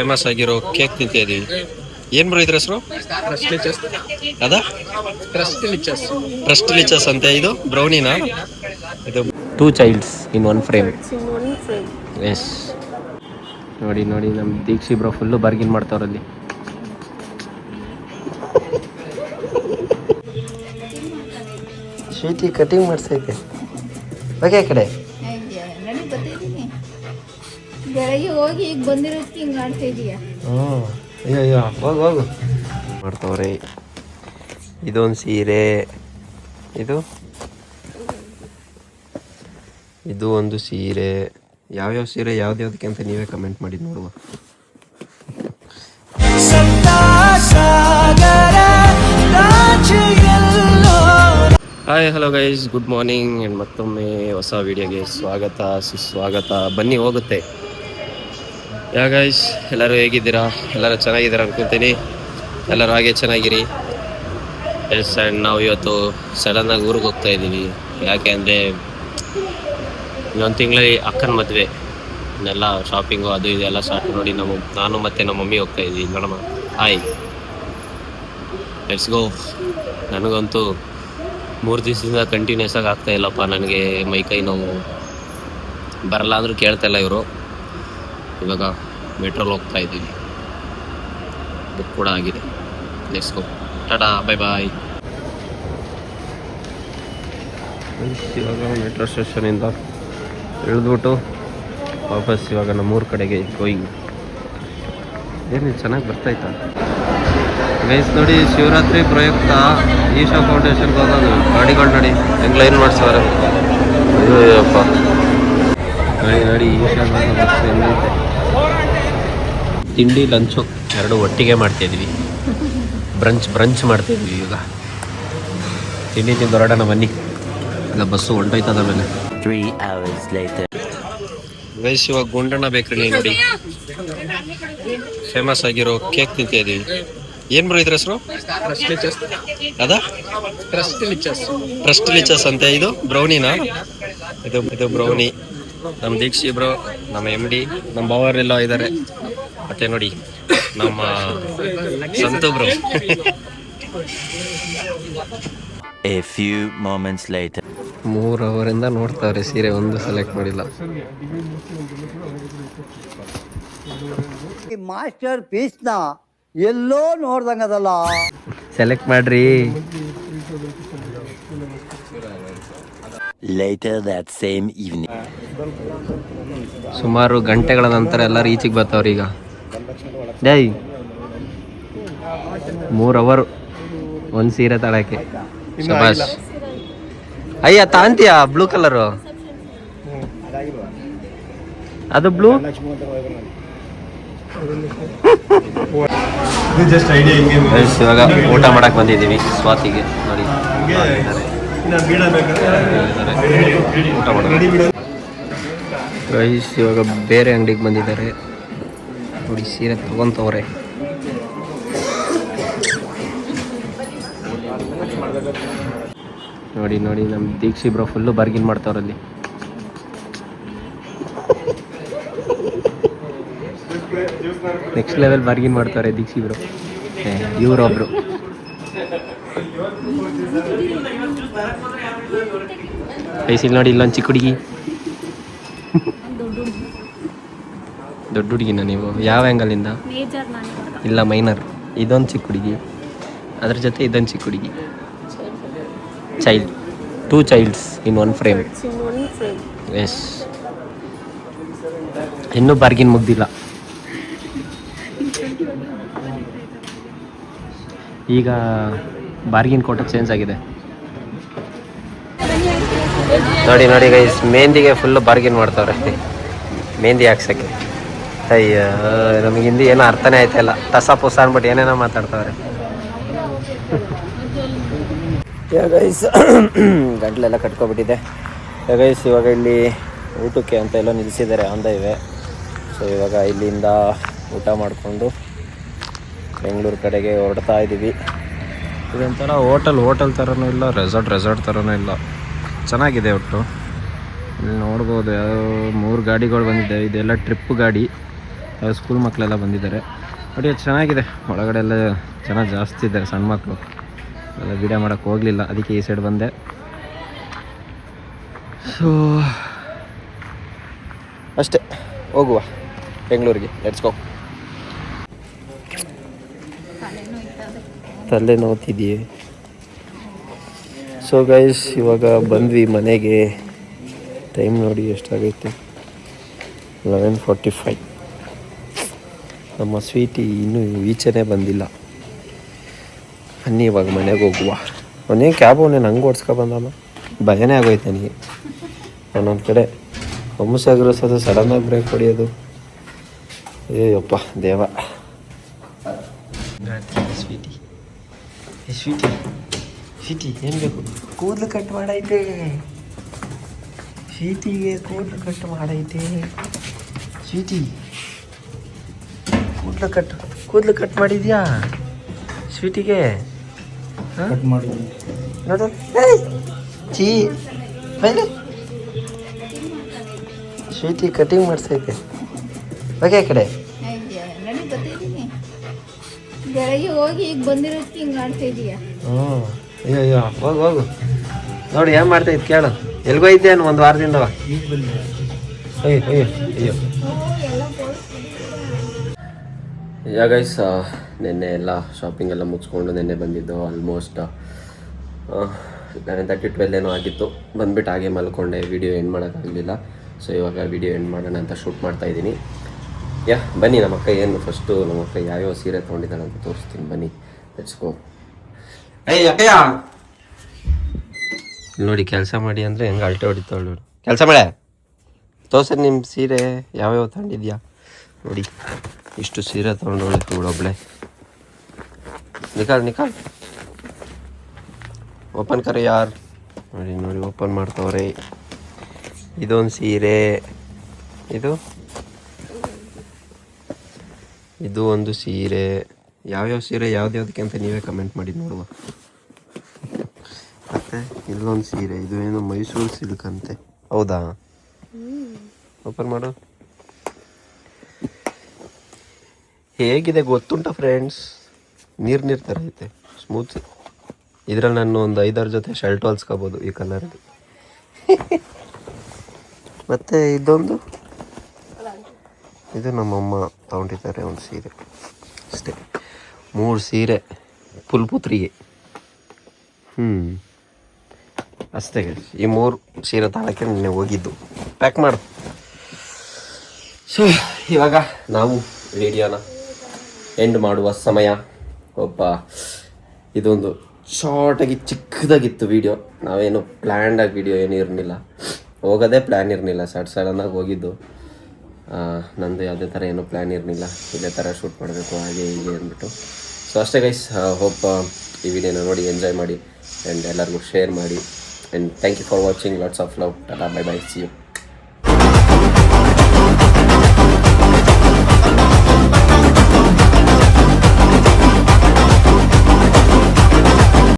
Famous ಆಗಿರೋ cake ತಿಂತಾ ಇದೀವಿ. ಏನ್ ಬ್ರೋ ಇದ್ರ ಹೆಸರು? ಅದ ಟ್ರಸ್ಟ್ ಲಿಚಸ್ ಅಂತ. ಇದು ಬ್ರೌನಿನಾ? ಇದು 2 ಚೈಲ್ಡ್ಸ್ ಇನ್ 1 ಫ್ರೇಮ್. ಎಸ್, ನೋಡಿ ನೋಡಿ ನಮ್ಮ ದೀಕ್ಷಿ ಬ್ರೋ ಫುಲ್ಲು ಬಾರ್ಗಿನ್ ಮಾಡ್ತಾವ್ರಲ್ಲಿ. ಶ್ವೇತಿ ಕಟಿಂಗ್ ಮಾಡ್ಸೈತೆ. ಓಕೆ ಕಡೆ ಬೆಳಗ್ಗೆ ಹೋಗಿ ಈಗ ಬಂದಿರೋದಕ್ಕೆ ಹಿಂಗೆ ಮಾಡ್ತಾ ಇದೀಯ. ಅಯ್ಯೋ ಹೋಗು ಹೋಗು ಮಾಡ್ತಾವ್ರೆ. ಇದೊಂದು ಸೀರೆ, ಇದು ಒಂದು ಸೀರೆ. ಯಾವ್ಯಾವ ಸೀರೆ ಯಾವ್ದ್ಯಾವ್ದಕ್ಕೆ ಅಂತ ನೀವೇ ಕಮೆಂಟ್ ಮಾಡಿ ನೋಡುವ. Hi hello guys, good morning and ಮತ್ತೊಮ್ಮೆ ಹೊಸ ವಿಡಿಯೋಗೆ ಸ್ವಾಗತ ಸುಸ್ವಾಗತ. ಬನ್ನಿ ಹೋಗುತ್ತೆ. ಯಾ ಗೈಸ್, ಎಲ್ಲರೂ ಹೇಗಿದ್ದೀರಾ? ಎಲ್ಲರೂ ಚೆನ್ನಾಗಿದ್ದೀರಾ ಅನ್ಕೊತೀನಿ. ಎಲ್ಲರೂ ಹಾಗೆ ಚೆನ್ನಾಗಿರಿ. ಎಸ್, ಆ್ಯಂಡ್ ನಾವು ಇವತ್ತು ಸಡನ್ನಾಗಿ ಊರಿಗೆ ಹೋಗ್ತಾ ಇದ್ದೀವಿ. ಯಾಕೆ ಅಂದರೆ ಇನ್ನೊಂದು ತಿಂಗಳಲ್ಲಿ ಅಕ್ಕನ ಮದುವೆ, ಇನ್ನೆಲ್ಲ ಶಾಪಿಂಗು ಅದು ಇದೆಲ್ಲ ಸ್ಟಾರ್ಟ್ ನೋಡಿ ನಾನು ಮತ್ತು ನಮ್ಮ ಮಮ್ಮಿ ಹೋಗ್ತಾ ಇದ್ದೀವಿ. ನೋಡಮ್ಮ, ಹಾಯ್, ಲೆಟ್ಸ್ ಗೋ. ನನಗಂತೂ 3 ದಿವಸದಿಂದ ಕಂಟಿನ್ಯೂಸ್ ಆಗಿ ಆಗ್ತಾ ಇಲ್ಲಪ್ಪ, ನನಗೆ ಮೈಕೈ ನೋವು. ಬರಲ್ಲ ಅಂದರೂ ಕೇಳ್ತಾಯಿಲ್ಲ ಇವರು. ಇವಾಗ ಮೆಟ್ರೋಲ್ ಹೋಗ್ತಾ ಇದ್ದೀವಿ, ಬುಕ್ ಕೂಡ ಆಗಿದೆ. ಲೆಟ್ಸ್ ಗೋ, ಟಾಟಾ, ಬೈ ಬಾಯ್. ಇವಾಗ ಮೆಟ್ರೋ ಸ್ಟೇಷನಿಂದ ಇಳಿದ್ಬಿಟ್ಟು ವಾಪಸ್ ಇವಾಗ ನಮ್ಮೂರ ಕಡೆಗೆ ಗೋಯಿಂಗ್. ಏನು ಚೆನ್ನಾಗಿ ಬರ್ತಾಯ್ತಾ ಗೈಸ್? ನೋಡಿ, ಶಿವರಾತ್ರಿ ಪ್ರಯುಕ್ತ ಈಶಾ ಫೌಂಡೇಶನ್ಗೆ ಹೋಗೋದು. ಗಾಡಿಗಳು ನೋಡಿ ಹೆಂಗೆ ಲೈನ್ ಮಾಡ್ಸವ್ರೆ. ಅಯ್ಯೋಪ್ಪ, ನೋಡಿ ನೋಡಿ ಈಶಾ ಬಸ್ ಎಲ್ಲೈತೆ. ತಿಂಡಿ ಲಂಚು ಎರಡು ಒಟ್ಟಿಗೆ ಮಾಡ್ತಾಯಿದ್ವಿ. ಬ್ರಂಚ್ ಮಾಡ್ತಾಯಿದ್ವಿ. ಈಗ ತಿಂಡಿ ತಿಂದು ಹೊರಡೋಣ ಬನ್ನಿ. ಈಗ ಬಸ್ಸು ಹೊಂಟೋಯ್ತದ ಮೇಲೆ. 3 hours later. ಗೈಸ್, ಇವಾಗ ಗುಂಡಣ್ಣ ಬೇಕ್ರಿ ನೋಡಿ ಫೇಮಸ್ ಆಗಿರೋ ಕೇಕ್ ತಿಂತಾ ಇದೀವಿ. ಏನ್ ಬ್ರೋ ಇದ್ರ ಹೆಸರು? ಅದ ಟ್ರಸ್ಟ್ ಲಿಚಸ್ ಅಂತ. ಇದು ಬ್ರೌನಿನಾ? ಇದು ಬ್ರೌನಿ. ನಮ್ಮ ದೀಕ್ಷಿ ಬ್ರೋ, ನಮ್ಮ MD, ನಮ್ಮ ಬಾವರೆಲ್ಲ ಇದ್ದಾರೆ. ಮತ್ತೆ ನೋಡಿ ನಮ್ಮ Santhu bro. A few moments later. 3 ಅವರಿಂದ ನೋಡ್ತಾವ್ರೆ, ಸೀರೆ ಒಂದು ಸೆಲೆಕ್ಟ್ ಮಾಡಿಲ್ಲ. ಮಾಸ್ಟರ್ ಪೀಸ್ನ ಎಲ್ಲೋ ನೋಡ್ದಂಗದಲ್ಲ. ಸೆಲೆಕ್ಟ್ ಮಾಡ್ರಿ. Later that same evening. ಸುಮಾರು ಗಂಟೆಗಳ ನಂತರ ಎಲ್ಲರೂ ಈಚೆಗೆ ಬರ್ತಾವ್ರಿ. ಈಗ 3 ಅವರ್ ಒಂದು ಸೀರೆ ತಳಕ್ಕೆ. ಶಬಾಷ್. ಅಯ್ಯ, ತಾಂತಿಯಾ ಬ್ಲೂ ಕಲರು? ಅದು ಬ್ಲೂ. ಇವಾಗ ಊಟ ಮಾಡಕ್ ಬಂದಿದ್ದೀವಿ ಸ್ವಾತಿಗೆ. ನೋಡಿ ಊಟ ಮಾಡೋದು. ಗೈಸ್, ಇವಾಗ ಬೇರೆ ಅಂಗಡಿಗೆ ಬಂದಿದ್ದಾರೆ. ನೋಡಿ ಸೀರೆ ತಗೊಂತವ್ರೆ. ನೋಡಿ ನೋಡಿ ನಮ್ಮ ದೀಕ್ಷಿ ಬ್ರೋ ಫುಲ್ಲು ಬಾರ್ಗಿನ್ ಮಾಡ್ತಾವ್ರಲ್ಲಿ. ನೆಕ್ಸ್ಟ್ ಲೆವೆಲ್ ಬಾರ್ಗಿನ್ ಮಾಡ್ತಾರೆ ದೀಕ್ಷಿ ಬ್ರೋ. ಇವರೊಬ್ರು ಇಲ್ಲಿ ನೋಡಿ, ಇಲ್ಲೊಂದು ಚಿಕ್ಕ ಹುಡುಗಿ. ದೊಡ್ಡ ಹುಡುಗಿನ ನೀವು? ಯಾವ ಆ್ಯಂಗಲಿಂದ? ಇಲ್ಲ, ಮೈನರ್. ಇದೊಂದು ಚಿಕ್ಕ ಹುಡುಗಿ, ಅದ್ರ ಜೊತೆ ಇದೊಂದು ಚಿಕ್ಕ ಹುಡುಗಿ. ಚೈಲ್ಡ್, 2 ಚೈಲ್ಡ್ಸ್ ಇನ್ 1 ಫ್ರೇಮ್. ಎಸ್, ಇನ್ನೂ ಬಾರ್ಗಿನ್ ಮುಗ್ದಿಲ್ಲ. ಈಗ ಬಾರ್ಗಿನ್ ಕೋಟ ಚೇಂಜ್ ಆಗಿದೆ. ನೋಡಿ ನೋಡಿ ಗೈಸ್, ಮೆಹಂದಿಗೆ ಫುಲ್ಲು ಬಾರ್ಗಿನ್ ಮಾಡ್ತಾವ್ರೆ. ಮೆಹಂದಿ ಹಾಕ್ಸೋಕ್ಕೆ. ಅಯ್ಯೋ, ನಮಗೆ ಹಿಂದಿ ಏನೋ ಅರ್ಥನೇ ಆಯ್ತಾಯಿಲ್ಲ. ಟಸ ಪುಸ ಅಂದ್ಬಿಟ್ಟು ಏನೇನೋ ಮಾತಾಡ್ತಾವ್ರೆ. ಗೈಸ್, ಗಂಟ್ಲೆಲ್ಲ ಕಟ್ಕೊಬಿಟ್ಟಿದೆ. ಗೈಸ್, ಇವಾಗ ಇಲ್ಲಿ ಊಟಕ್ಕೆ ಅಂತ ಎಲ್ಲ ನಿಲ್ಲಿಸಿದ್ದಾರೆ ಆನ್ ದ ವೇ. ಸೊ ಇವಾಗ ಇಲ್ಲಿಂದ ಊಟ ಮಾಡಿಕೊಂಡು ಬೆಂಗಳೂರು ಕಡೆಗೆ ಹೊರಡ್ತಾ ಇದ್ದೀವಿ. ಇದೊಂಥರ ಹೋಟೆಲ್ ಥರನೂ ಇಲ್ಲ, ರೆಸಾರ್ಟ್ ಥರನೂ ಇಲ್ಲ. ಚೆನ್ನಾಗಿದೆ ಒಟ್ಟು. ಇಲ್ಲಿ ನೋಡ್ಬೋದು, 3 ಗಾಡಿಗಳು ಬಂದಿದೆ. ಇದೆಲ್ಲ ಟ್ರಿಪ್ ಗಾಡಿ. ಸ್ಕೂಲ್ ಮಕ್ಕಳೆಲ್ಲ ಬಂದಿದ್ದಾರೆ. ಬಟ್ ಇದು ಚೆನ್ನಾಗಿದೆ, ಒಳಗಡೆ ಎಲ್ಲ ಜನ ಜಾಸ್ತಿ ಇದ್ದಾರೆ, ಸಣ್ಣ ಮಕ್ಕಳು ಎಲ್ಲ ವಿಡಿಯೋ ಮಾಡೋಕ್ಕೆ ಹೋಗಲಿಲ್ಲ, ಅದಕ್ಕೆ ಈ ಸೈಡ್ ಬಂದೆ. ಸೊ ಅಷ್ಟೇ, ಹೋಗುವ ಬೆಂಗಳೂರಿಗೆ, ಲೆಟ್ಸ್ ಗೋ. ತಲೆ ನೋವ್ತಿದೆಯೇ? ಸೊ ಗೈಸ್, ಇವಾಗ ಬಂದ್ವಿ ಮನೆಗೆ. ಟೈಮ್ ನೋಡಿ ಎಷ್ಟಾಗೈತೆ, 11:45. ನಮ್ಮ ಸ್ವೀಟಿ ಇನ್ನೂ ಈಚೆನೇ ಬಂದಿಲ್ಲ. ಬನ್ನಿ ಇವಾಗ ಮನೆಗೆ ಹೋಗುವ. ಅವನೇನು ಕ್ಯಾಬ್ ಅವನೇನು ಹಂಗೆ ಓಡಿಸ್ಕೊ ಬಂದಮ್ಮ, ಭಯನೇ ಆಗೋಯ್ತು ನನಗೆ. ಒಂದೊಂದು ಕಡೆ ಹೊಮ್ಮಸಾಗಿರೋಸೋದು, ಸಡನ್ನಾಗಿ ಬ್ರೇಕ್ ಹೊಡಿಯೋದು, ಅಯ್ಯಪ್ಪ ದೇವ. ಸ್ವೀಟಿ ಸ್ವೀಟಿ ಸ್ವೀಟಿ ಏನು ಬೇಕು? ಕೂದಲು ಕಟ್ ಮಾಡೈತೆ ಸ್ವೀಟಿಗೆ, ಕೂದಲು ಕಟ್ ಮಾಡೈತೆ ಸ್ವೀಟಿ. ಕೂದಲು ಕಟ್ ಮಾಡಿದ್ಯಾ ಸ್ವೀಟಿಗೆ? ಕಟ್ ಮಾಡಿ ನೋಡು. ಚೀ ಬೈಲೆ, ಸ್ವೀಟಿ ಕಟಿಂಗ್ ಮಾಡಿಸೈತೆ. ಓಕೆ ಕಡೆ ನಡಿ ಬರ್ತಿದ್ದೀನಿ. ಬೆಳಗ್ಗೆ ಹೋಗಿ ಈಗ ಬಂದಿರೋದಕ್ಕೆ ಹಿಂಗೆ ಆಡ್ತಾ ಇದೀಯ. ಅಯ್ಯೋ ಅಯ್ಯೋ, ಹೋಗು ನೋಡಿ ಏನು ಮಾಡ್ತಾಯಿತ್ತು ಕೇಳು. ಎಲ್ಗೋಯ್ತೆ ಅನ್ನು ಒಂದು ವಾರದಿಂದವ. ಅಯ್ಯೋ ಅಯ್ಯೋ ಅಯ್ಯೋ. ಗೈಸ್, ನಿನ್ನೆ ಎಲ್ಲ ಶಾಪಿಂಗ್ ಎಲ್ಲ ಮುಗಿಸ್ಕೊಂಡು ನಿನ್ನೆ ಬಂದಿದ್ದು. ಆಲ್ಮೋಸ್ಟ್ 11:30-12 ಏನೋ ಆಗಿತ್ತು. ಬಂದ್ಬಿಟ್ಟು ಹಾಗೆ ಮಲ್ಕೊಂಡೆ, ವಿಡಿಯೋ ಎಂಡ್ ಮಾಡೋಕ್ಕಾಗಲಿಲ್ಲ. ಸೊ ಇವಾಗ ವಿಡಿಯೋ ಎಂಡ್ ಮಾಡೋಣ ಅಂತ ಶೂಟ್ ಮಾಡ್ತಾಯಿದ್ದೀನಿ. ಬನ್ನಿ ನಮ್ಮ ಅಕ್ಕ ಏನು ಫಸ್ಟು ನಮ್ಮ ಅಕ್ಕ ಯಾವ್ಯಾವ ಸೀರೆ ತೊಗೊಂಡಿದ್ದಾಳೆ ಅಂತ ತೋರಿಸ್ತೀನಿ, ಬನ್ನಿ ಲೆಟ್ಸ್ ಗೋ. ಅಕ್ಕಯ್ಯ ನೋಡಿ, ಕೆಲಸ ಮಾಡಿ ಅಂದರೆ ಹೆಂಗೆ ಅಲ್ಟೆ ಹೊಡಿತಾಳೆ ನೋಡಿ. ಕೆಲಸ ಮಾಡೆ ತೋರ್ಸರಿ ನಿಮ್ಮ ಸೀರೆ ಯಾವ್ಯಾವ ತಗೊಂಡಿದ್ಯಾ ನೋಡಿ. ಇಷ್ಟು ಸೀರೆ ತೊಗೊಂಡೋಳೆ ಇವಳೊಬ್ಳೆ. ನಿಕಾಲ್ ಓಪನ್ ಕರೆ ಯಾರು ನೋಡಿ. ನೋಡಿ ಓಪನ್ ಮಾಡ್ತವ್ರೆ. ಇದೊಂದು ಸೀರೆ, ಇದು ಒಂದು ಸೀರೆ. ಯಾವ್ಯಾವ ಸೀರೆ ಯಾವ್ದ್ಯಾವ್ದಕ್ಕೆ ಅಂತ ನೀವೇ ಕಮೆಂಟ್ ಮಾಡಿ ನೋಡುವ. ಮತ್ತು ಇಲ್ಲೊಂದು ಸೀರೆ, ಇದು ಏನು ಮೈಸೂರು ಸಿಲ್ಕ್ ಅಂತೆ. ಹೌದಾ? ಓಪನ್ ಮಾಡು. ಹೇಗಿದೆ ಗೊತ್ತುಂಟ ಫ್ರೆಂಡ್ಸ್? ನೀರು ಥರ ಐತೆ, ಸ್ಮೂತ್. ಇದರಲ್ಲಿ ನಾನು ಒಂದು 5-6 ಜೊತೆ ಶರ್ಟ್ ಹೊಲ್ಸ್ಕೋಬೋದು ಈ ಕಲರ್ದು. ಮತ್ತು ಇದು ನಮ್ಮಮ್ಮ ತಗೊಂಡಿದ್ದಾರೆ ಒಂದು ಸೀರೆ. ಅಷ್ಟೇ, 3 ಸೀರೆ ಫುಲ್ ಪುತ್ರಿಗೆ. ಅಷ್ಟೇ ಈ 3 ಸೀರೆ ತಗೊಳ್ಳೋಕ್ಕೆ ನಿನ್ನೆ ಹೋಗಿದ್ದು. ಪ್ಯಾಕ್ ಮಾಡು. ಸೊ ಇವಾಗ ನಾವು ವಿಡಿಯೋನ ಎಂಡ್ ಮಾಡುವ ಸಮಯ. ಇದೊಂದು ಶಾರ್ಟಾಗಿ ಚಿಕ್ಕದಾಗಿತ್ತು ವಿಡಿಯೋ. ನಾವೇನು ಪ್ಲ್ಯಾಂಡಾಗಿ ವಿಡಿಯೋ ಏನೂ ಇರಲಿಲ್ಲ, ಹೋಗೋದೇ ಪ್ಲ್ಯಾನ್ ಇರಲಿಲ್ಲ, ಸಡನ್ನಾಗಿ ಹೋಗಿದ್ದು. ನಂದು ಯಾವುದೇ ಥರ ಏನೂ ಪ್ಲ್ಯಾನ್ ಇರಲಿಲ್ಲ, ಇದೇ ಥರ ಶೂಟ್ ಮಾಡಬೇಕು ಹಾಗೆ ಹೀಗೆ ಅಂದ್ಬಿಟ್ಟು. ಸೊ ಅಷ್ಟೇ ಗೈಸ್, ಹೋಪ್ ಈ ವಿಡಿಯೋನ ನೋಡಿ ಎಂಜಾಯ್ ಮಾಡಿ ಆ್ಯಂಡ್ ಎಲ್ಲರಿಗೂ ಶೇರ್ ಮಾಡಿ. And thank you for watching. Lots of love. ಟಾಟಾ, ಬೈ ಬೈ, ಸಿ ಯು.